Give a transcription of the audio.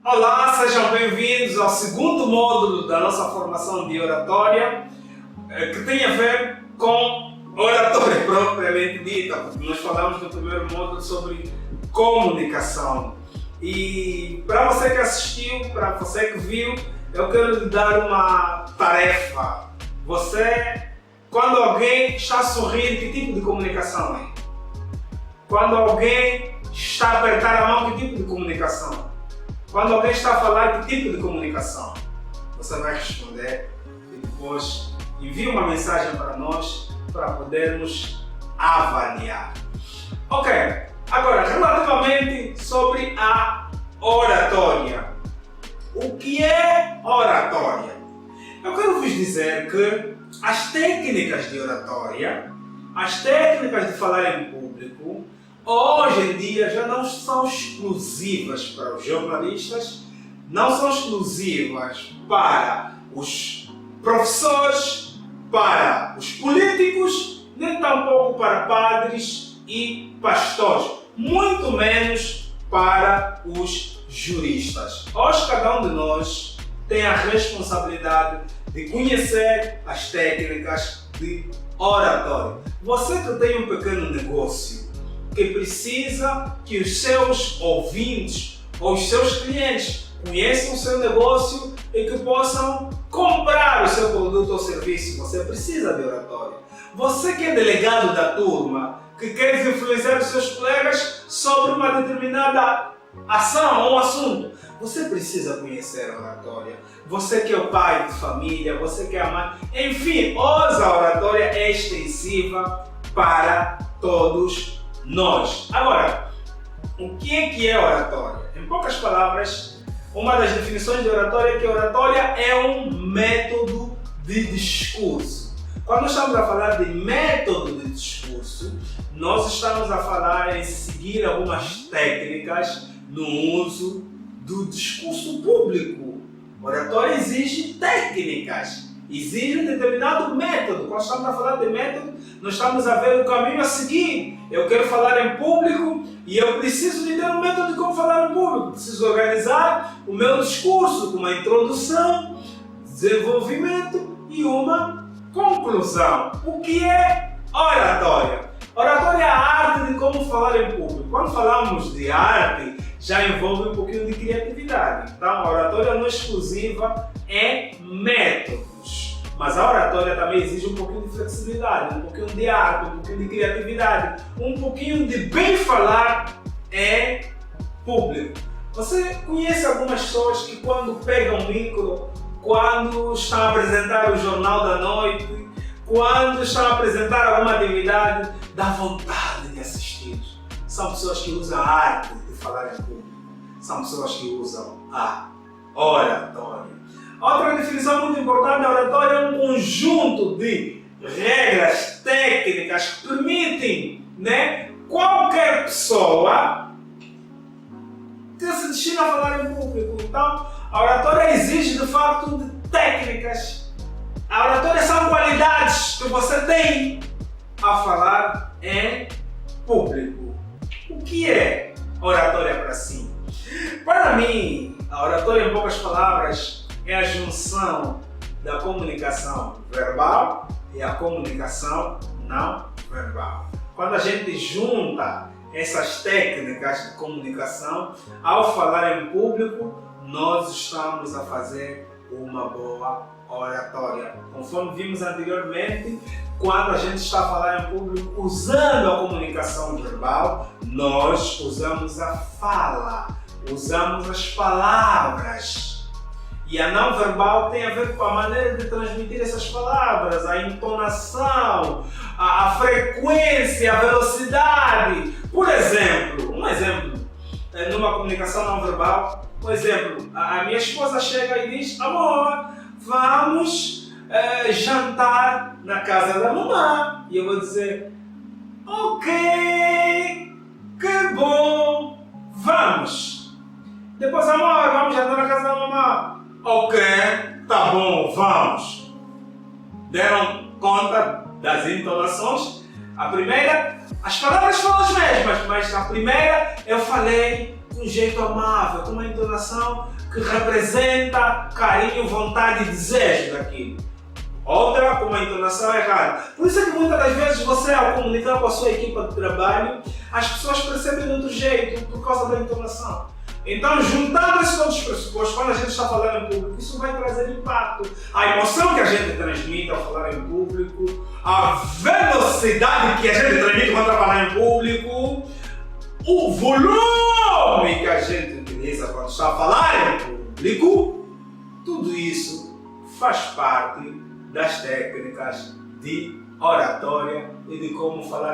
Olá, sejam bem-vindos ao segundo módulo da nossa formação de oratória, que tem a ver com oratória propriamente dita. Nós falamos no primeiro módulo sobre comunicação. E para você que assistiu, para você que viu, eu quero lhe dar uma tarefa. Você, quando alguém está sorrindo, que tipo de comunicação é? Quando alguém está a apertar a mão, que tipo de comunicação? Quando alguém está a falar, que tipo de comunicação? Você vai responder e depois envia uma mensagem para nós para podermos avaliar. Ok, agora relativamente sobre a oratória. O que é oratória? Eu quero vos dizer que as técnicas de oratória, as técnicas de falar em público, hoje em dia já não são exclusivas para os jornalistas, não são exclusivas para os professores, para os políticos, nem tampouco para padres e pastores, muito menos para os juristas. Hoje cada um de nós tem a responsabilidade de conhecer as técnicas de oratória. Você que tem um pequeno negócio, que precisa que os seus ouvintes ou os seus clientes conheçam o seu negócio e que possam comprar o seu produto ou serviço, você precisa de oratória. Você que é delegado da turma, que quer influenciar os seus colegas sobre uma determinada ação ou assunto, você precisa conhecer a oratória. Você que é o pai de família, você que é a mãe, enfim, hoje a oratória é extensiva para todos nós. Agora, o que é oratória? Em poucas palavras, uma das definições de oratória é que oratória é um método de discurso. Quando nós estamos a falar de método de discurso, nós estamos a falar em seguir algumas técnicas no uso do discurso público. Oratória exige técnicas, exige um determinado método. Quando estamos a falar de método, nós estamos a ver o caminho a seguir. Eu quero falar em público e eu preciso de ter um método de como falar em público. Preciso organizar o meu discurso com uma introdução, desenvolvimento e uma conclusão. O que é oratória? Oratória é a arte de como falar em público. Quando falamos de arte, já envolve um pouquinho de criatividade. Então, a oratória não é exclusiva em métodos. Mas a oratória também exige um pouquinho de flexibilidade, um pouquinho de arte, um pouquinho de criatividade, um pouquinho de bem falar em público. Você conhece algumas pessoas que quando pegam o micro, quando estão a apresentar o Jornal da Noite, quando estão a apresentar alguma atividade, dá vontade de assistir. São pessoas que usam a arte de falar em público. São pessoas que usam a oratória. Outra definição muito importante da oratória é um conjunto de regras técnicas que permitem, qualquer pessoa que se destina a falar em público. Então, a oratória exige de facto de técnicas. A oratória são qualidades que você tem a falar em público. O que é oratória para si? Para mim, a oratória, em poucas palavras, é a junção da comunicação verbal e a comunicação não verbal. Quando a gente junta essas técnicas de comunicação, ao falar em público, nós estamos a fazer uma boa oratória. Conforme vimos anteriormente, quando a gente está a falar em público usando a comunicação verbal, nós usamos a fala, usamos as palavras. E a não verbal tem a ver com a maneira de transmitir essas palavras, a entonação, a frequência, a velocidade. Por exemplo, numa comunicação não verbal, por exemplo, a minha esposa chega e diz: amor, vamos jantar na casa da mamãe. E eu vou dizer: ok, que bom, vamos. Depois: amor, vamos jantar na casa da mamãe. Ok, tá bom, vamos. Deram conta das entonações? A primeira, as palavras foram as mesmas, mas a primeira eu falei com um jeito amável, com uma entonação que representa carinho, vontade e desejo daquilo. Outra com uma entonação errada. Por isso é que muitas das vezes você, ao comunicar com a sua equipa de trabalho, as pessoas percebem de outro jeito por causa da entonação. Então, juntando esses outros pressupostos, quando a gente está falando em público, isso vai trazer impacto. A emoção que a gente transmite ao falar em público, a velocidade que a gente transmite quando está falando em público, o volume que a gente utiliza quando está a falar em público, tudo isso faz parte das técnicas de oratória e de como falar